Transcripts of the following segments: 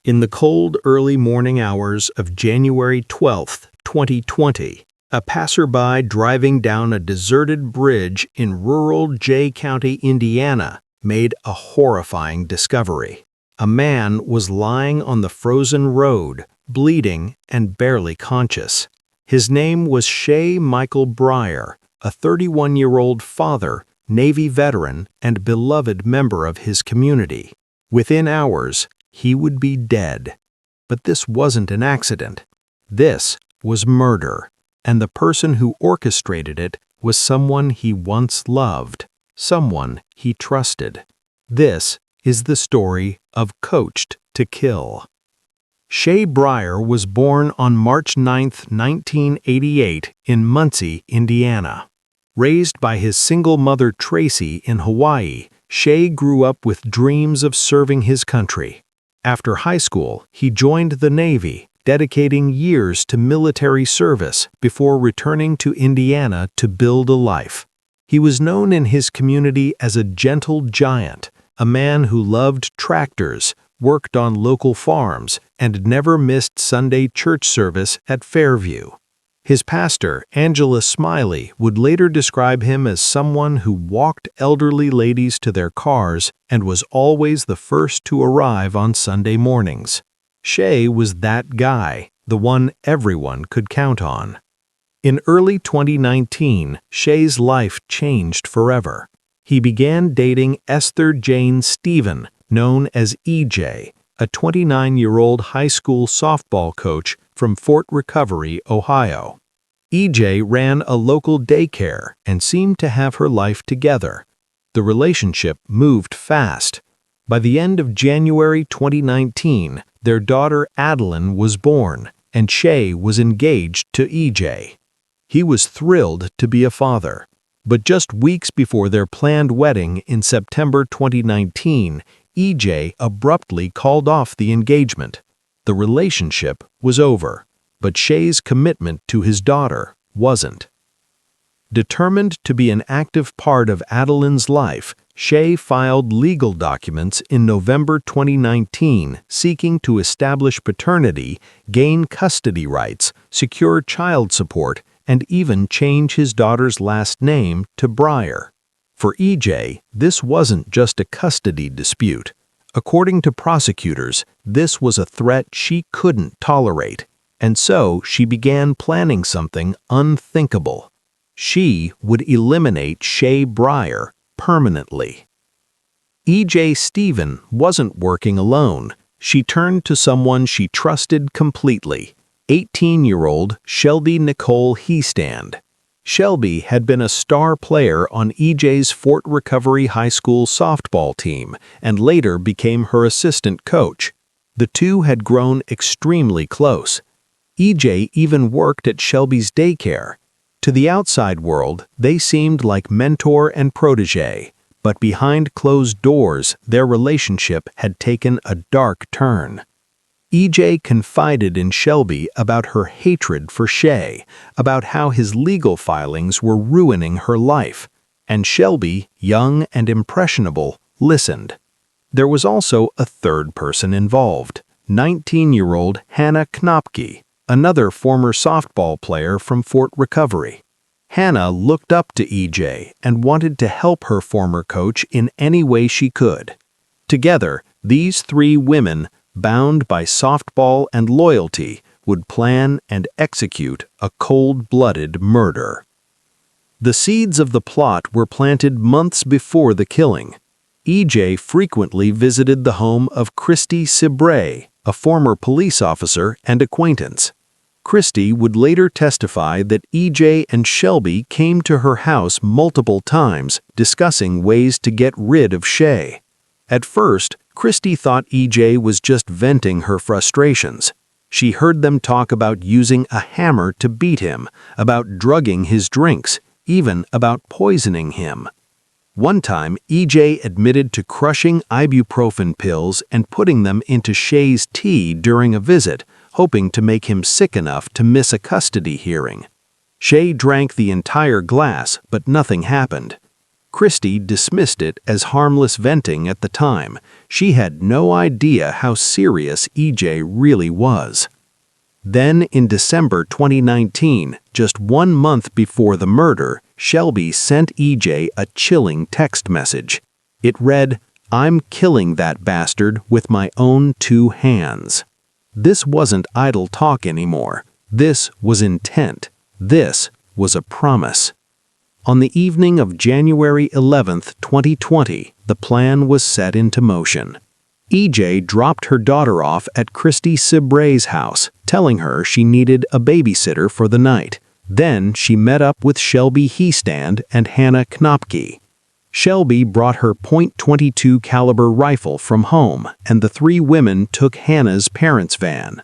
In the cold, early morning hours of January 12, 2020, a passerby driving down a deserted bridge in rural Jay County, Indiana, made a horrifying discovery. A man was lying on the frozen road, bleeding and barely conscious. His name was Shea Michael Briar, a 31-year-old father, Navy veteran, and beloved member of his community. Within hours, he would be dead. But this wasn't an accident. This was murder, and the person who orchestrated it was someone he once loved, someone he trusted. This is the story of Coached to Kill. Shea Briar was born on March 9, 1988, in Muncie, Indiana. Raised by his single mother Tracy in Hawaii, Shea grew up with dreams of serving his country. After high school, he joined the Navy, dedicating years to military service before returning to Indiana to build a life. He was known in his community as a gentle giant, a man who loved tractors, worked on local farms, and never missed Sunday church service at Fairview. His pastor, Angela Smiley, would later describe him as someone who walked elderly ladies to their cars and was always the first to arrive on Sunday mornings. Shea was that guy, the one everyone could count on. In early 2019, Shea's life changed forever. He began dating Esther Jane Stephen, known as EJ, a 29-year-old high school softball coach from Fort Recovery, Ohio. EJ ran a local daycare and seemed to have her life together. The relationship moved fast. By the end of January 2019, their daughter Adeline was born, and Shea was engaged to EJ. He was thrilled to be a father. But just weeks before their planned wedding in September 2019, EJ abruptly called off the engagement. The relationship was over, but Shea's commitment to his daughter wasn't. Determined to be an active part of Adeline's life, Shea filed legal documents in November 2019 seeking to establish paternity, gain custody rights, secure child support, and even change his daughter's last name to Briar. For EJ, this wasn't just a custody dispute. According to prosecutors, this was a threat she couldn't tolerate, and so she began planning something unthinkable. She would eliminate Shea Briar permanently. EJ Stephen wasn't working alone. She turned to someone she trusted completely, 18-year-old Shelby Nicole Heestand. Shelby had been a star player on EJ's Fort Recovery High School softball team and later became her assistant coach. The two had grown extremely close. EJ even worked at Shelby's daycare. To the outside world, they seemed like mentor and protege, but behind closed doors, their relationship had taken a dark turn. EJ confided in Shelby about her hatred for Shea, about how his legal filings were ruining her life, and Shelby, young and impressionable, listened. There was also a third person involved, 19-year-old Hannah Knopke, another former softball player from Fort Recovery. Hannah looked up to EJ and wanted to help her former coach in any way she could. Together, these three women, bound by softball and loyalty, would plan and execute a cold-blooded murder. The seeds of the plot were planted months before the killing. EJ frequently visited the home of Christy Cibre, a former police officer and acquaintance. Christy would later testify that EJ and Shelby came to her house multiple times, discussing ways to get rid of Shea. At first, Christy thought EJ was just venting her frustrations. She heard them talk about using a hammer to beat him, about drugging his drinks, even about poisoning him. One time, EJ admitted to crushing ibuprofen pills and putting them into Shea's tea during a visit, hoping to make him sick enough to miss a custody hearing. Shea drank the entire glass, but nothing happened. Christie dismissed it as harmless venting at the time. She had no idea how serious EJ really was. Then, in December 2019, just 1 month before the murder, Shelby sent EJ a chilling text message. It read, "I'm killing that bastard with my own 2 hands." This wasn't idle talk anymore. This was intent. This was a promise. On the evening of January 11th, 2020, the plan was set into motion. EJ dropped her daughter off at Christie Cibray's house, telling her she needed a babysitter for the night. Then she met up with Shelby Heestand and Hannah Knopke. Shelby brought her .22 caliber rifle from home, and the 3 women took Hannah's parents' van.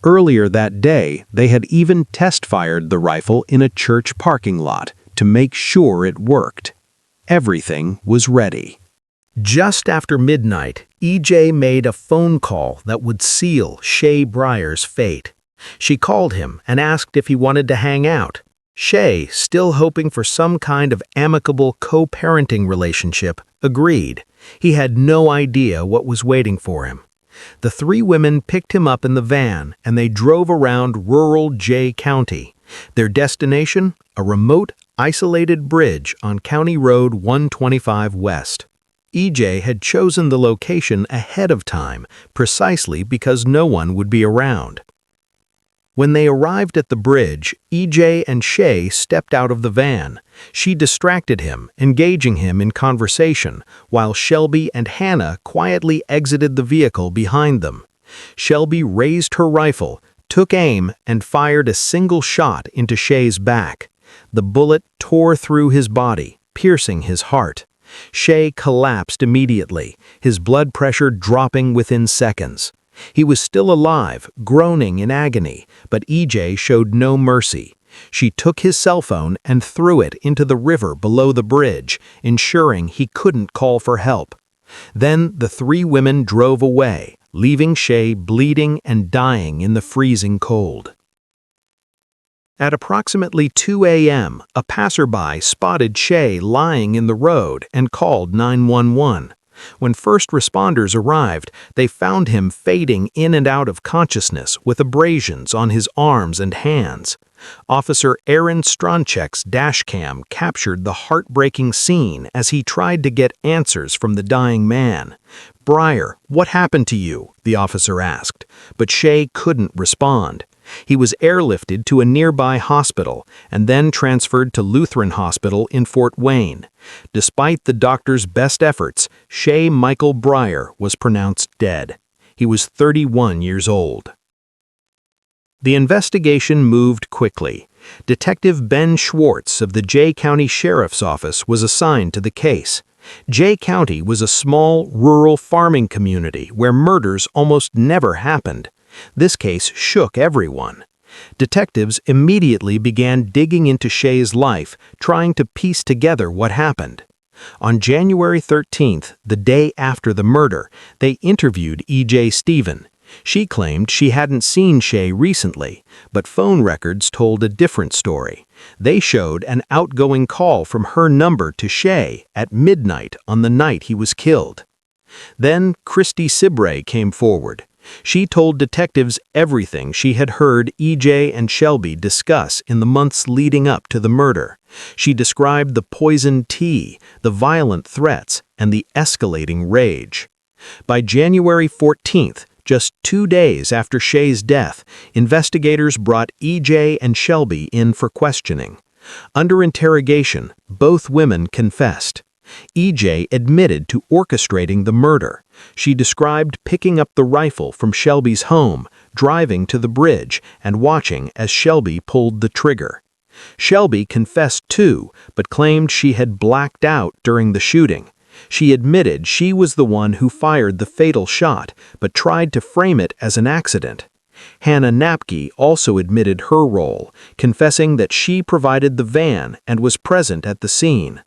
Earlier that day, they had even test-fired the rifle in a church parking lot to make sure it worked. Everything was ready. Just after midnight, EJ made a phone call that would seal Shea Briar's fate. She called him and asked if he wanted to hang out. Shea, still hoping for some kind of amicable co-parenting relationship, agreed. He had no idea what was waiting for him. The 3 women picked him up in the van, and they drove around rural Jay County. Their destination? A remote, isolated bridge on County Road 125 West. EJ had chosen the location ahead of time, precisely because no one would be around. When they arrived at the bridge, EJ and Shea stepped out of the van. She distracted him, engaging him in conversation, while Shelby and Hannah quietly exited the vehicle behind them. Shelby raised her rifle, took aim, and fired a single shot into Shea's back. The bullet tore through his body, piercing his heart. Shea collapsed immediately, his blood pressure dropping within seconds. He was still alive, groaning in agony, but EJ showed no mercy. She took his cell phone and threw it into the river below the bridge, ensuring he couldn't call for help. Then the 3 women drove away, leaving Shea bleeding and dying in the freezing cold. At approximately 2 a.m., a passerby spotted Shea lying in the road and called 911. When first responders arrived, they found him fading in and out of consciousness with abrasions on his arms and hands. Officer Aaron Stronchek's dashcam captured the heartbreaking scene as he tried to get answers from the dying man. "Briar, what happened to you?" the officer asked, but Shea couldn't respond. He was airlifted to a nearby hospital and then transferred to Lutheran Hospital in Fort Wayne. Despite the doctor's best efforts, Shea Michael Briar was pronounced dead. He was 31 years old. The investigation moved quickly. Detective Ben Schwartz of the Jay County Sheriff's Office was assigned to the case. Jay County was a small, rural farming community where murders almost never happened. This case shook everyone. Detectives immediately began digging into Shea's life, trying to piece together what happened. On January 13th, the day after the murder, they interviewed E.J. Stephen. She claimed she hadn't seen Shea recently, but phone records told a different story. They showed an outgoing call from her number to Shea at midnight on the night he was killed. Then Christie Cibray came forward. She told detectives everything she had heard EJ and Shelby discuss in the months leading up to the murder. She described the poisoned tea, the violent threats, and the escalating rage. By January 14th, just 2 days after Shea's death, investigators brought EJ and Shelby in for questioning. Under interrogation, both women confessed. EJ admitted to orchestrating the murder. She described picking up the rifle from Shelby's home, driving to the bridge, and watching as Shelby pulled the trigger. Shelby confessed too, but claimed she had blacked out during the shooting. She admitted she was the one who fired the fatal shot, but tried to frame it as an accident. Hannah Knopke also admitted her role, confessing that she provided the van and was present at the scene.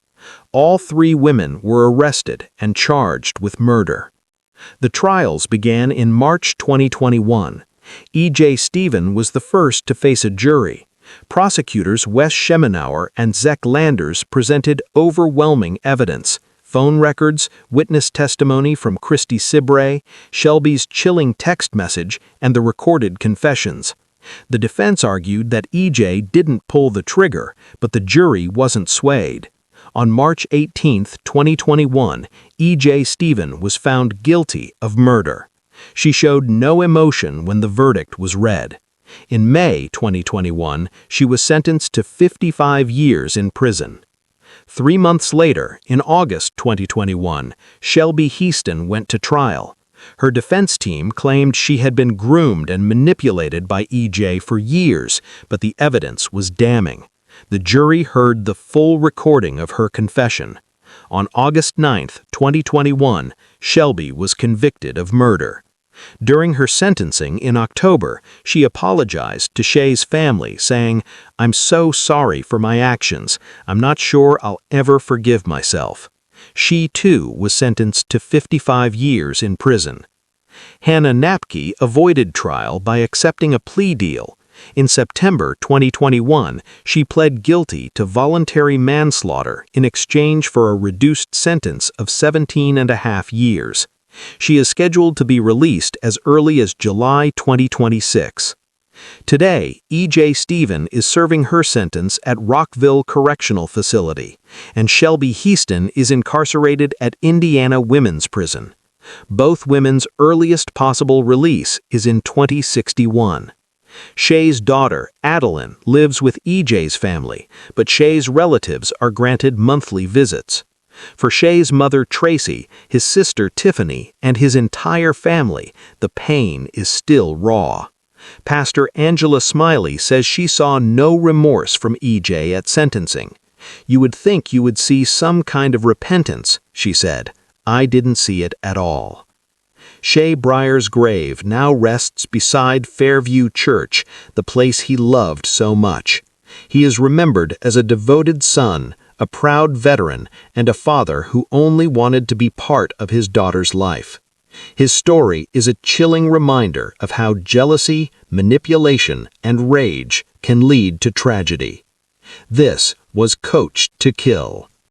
All 3 women were arrested and charged with murder. The trials began in March 2021. E.J. Stephen was the first to face a jury. Prosecutors Wes Schemenauer and Zach Landers presented overwhelming evidence: phone records, witness testimony from Christy Sibray, Shelby's chilling text message, and the recorded confessions. The defense argued that E.J. didn't pull the trigger, but the jury wasn't swayed. On March 18, 2021, E.J. Stephen was found guilty of murder. She showed no emotion when the verdict was read. In May 2021, she was sentenced to 55 years in prison. 3 months later, in August 2021, Shelby Heaston went to trial. Her defense team claimed she had been groomed and manipulated by E.J. for years, but the evidence was damning. The jury heard the full recording of her confession. On August 9, 2021, Shelby was convicted of murder. During her sentencing in October, she apologized to Shea's family, saying, "I'm so sorry for my actions. I'm not sure I'll ever forgive myself." She, too, was sentenced to 55 years in prison. Hannah Napke avoided trial by accepting a plea deal. In September 2021, she pled guilty to voluntary manslaughter in exchange for a reduced sentence of 17.5 years. She is scheduled to be released as early as July 2026. Today, E.J. Stephen is serving her sentence at Rockville Correctional Facility, and Shelby Heaston is incarcerated at Indiana Women's Prison. Both women's earliest possible release is in 2061. Shea's daughter, Adeline, lives with E.J.'s family, but Shea's relatives are granted monthly visits. For Shea's mother, Tracy, his sister, Tiffany, and his entire family, the pain is still raw. Pastor Angela Smiley says she saw no remorse from E.J. at sentencing. "You would think you would see some kind of repentance," she said. "I didn't see it at all." Shea Briar's grave now rests beside Fairview Church, the place he loved so much. He is remembered as a devoted son, a proud veteran, and a father who only wanted to be part of his daughter's life. His story is a chilling reminder of how jealousy, manipulation, and rage can lead to tragedy. This was Coached to Kill.